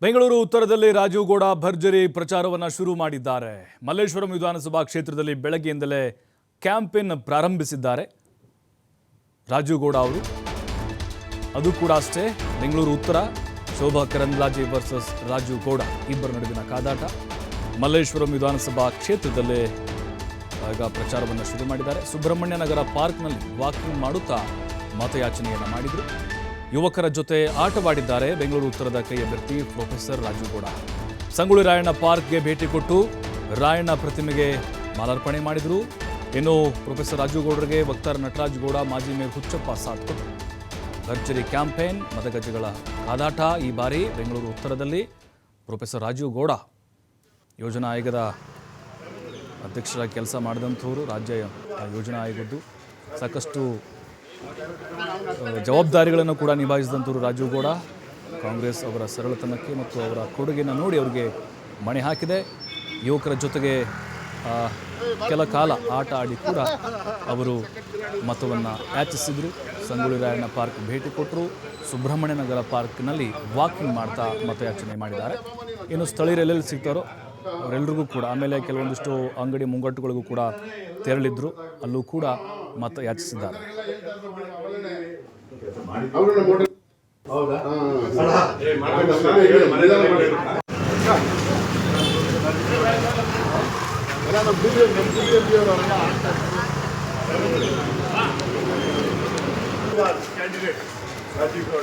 ಬೆಂಗಳೂರು ಉತ್ತರದಲ್ಲಿ ರಾಜೀವ್ ಗೌಡ ಭರ್ಜರಿ ಪ್ರಚಾರವನ್ನು ಶುರು ಮಾಡಿದ್ದಾರೆ. ಮಲ್ಲೇಶ್ವರಂ ವಿಧಾನಸಭಾ ಕ್ಷೇತ್ರದಲ್ಲಿ ಬೆಳಗ್ಗೆಯಿಂದಲೇ ಕ್ಯಾಂಪೇನ್ ಪ್ರಾರಂಭಿಸಿದ್ದಾರೆ ರಾಜೀವ್ ಗೌಡ ಅವರು. ಅದು ಕೂಡ ಅಷ್ಟೇ, ಬೆಂಗಳೂರು ಉತ್ತರ ಶೋಭಾ ಕರಂದ್ಲಾಜೆ ವರ್ಸಸ್ ರಾಜೀವ್ ಗೌಡ ಇಬ್ಬರ ನಡುವಿನ ಕಾದಾಟ. ಮಲ್ಲೇಶ್ವರಂ ವಿಧಾನಸಭಾ ಕ್ಷೇತ್ರದಲ್ಲೇ ಈಗ ಪ್ರಚಾರವನ್ನು ಶುರು ಮಾಡಿದ್ದಾರೆ. ಸುಬ್ರಹ್ಮಣ್ಯ ನಗರ ಪಾರ್ಕ್ನಲ್ಲಿ ವಾಕಿಂಗ್ ಮಾಡುತ್ತಾ ಮತಯಾಚನೆಯನ್ನು ಮಾಡಿದರು. ಯುವಕರ ಜೊತೆ ಆಟವಾಡಿದ್ದಾರೆ ಬೆಂಗಳೂರು ಉತ್ತರದ ಕೈ ಅಭ್ಯರ್ಥಿ ಪ್ರೊಫೆಸರ್ ರಾಜೀವ್ ಗೌಡ. ಸಂಗೊಳ್ಳಿ ರಾಯಣ್ಣ ಪಾರ್ಕ್ಗೆ ಭೇಟಿ ಕೊಟ್ಟು ರಾಯಣ್ಣ ಪ್ರತಿಮೆಗೆ ಮಾಲಾರ್ಪಣೆ ಮಾಡಿದರು. ಇನ್ನು ಪ್ರೊಫೆಸರ್ ರಾಜೀವ್ ಗೌಡರಿಗೆ ವಕ್ತಾರ ನಟರಾಜ್ ಗೌಡ, ಮಾಜಿ ಮೇಯರ್ ಹುಚ್ಚಪ್ಪ ಸಾಥ್ ಕೊಟ್ಟರು. ಭರ್ಜರಿ ಕ್ಯಾಂಪೇನ್, ಮತಗಜಗಳ ಕಾದಾಟ. ಈ ಬಾರಿ ಬೆಂಗಳೂರು ಉತ್ತರದಲ್ಲಿ ಪ್ರೊಫೆಸರ್ ರಾಜೀವ್ ಗೌಡ ಯೋಜನಾ ಆಯೋಗದ ಅಧ್ಯಕ್ಷರಾಗಿ ಕೆಲಸ ಮಾಡಿದಂಥವರು, ರಾಜ್ಯ ಯೋಜನಾ ಆಯೋಗದ್ದು ಸಾಕಷ್ಟು ಜವಾಬ್ದಾರಿಗಳನ್ನು ಕೂಡ ನಿಭಾಯಿಸಿದಂಥವರು ರಾಜೀವ್ ಗೌಡ. ಕಾಂಗ್ರೆಸ್ ಅವರ ಸರಳತನಕ್ಕೆ ಮತ್ತು ಅವರ ಕೊಡುಗೆಯನ್ನು ನೋಡಿ ಅವರಿಗೆ ಮಣೆ ಹಾಕಿದೆ. ಯುವಕರ ಜೊತೆಗೆ ಕೆಲ ಕಾಲ ಆಟ ಆಡಿ ಕೂಡ ಅವರು ಮತವನ್ನು ಯಾಚಿಸಿದರು. ಸಂಗೊಳ್ಳಿ ರಾಯಣ್ಣ ಪಾರ್ಕ್ ಭೇಟಿ ಕೊಟ್ಟರು. ಸುಬ್ರಹ್ಮಣ್ಯ ನಗರ ಪಾರ್ಕ್ನಲ್ಲಿ ವಾಕಿಂಗ್ ಮಾಡ್ತಾ ಮತಯಾಚನೆ ಮಾಡಿದ್ದಾರೆ. ಇನ್ನು ಸ್ಥಳೀಯರು ಎಲ್ಲೆಲ್ಲಿ ಸಿಗ್ತಾರೋ ಅವರೆಲ್ಲರಿಗೂ ಕೂಡ, ಆಮೇಲೆ ಕೆಲವೊಂದಿಷ್ಟು ಅಂಗಡಿ ಮುಂಗಟ್ಟುಗಳಿಗೂ ಕೂಡ ತೆರಳಿದ್ರು, ಅಲ್ಲೂ ಕೂಡ ಮತ ಯಾಚಿಸಿದ್ದಾರೆ. ರಾಜೀವ್ ಗೌಡ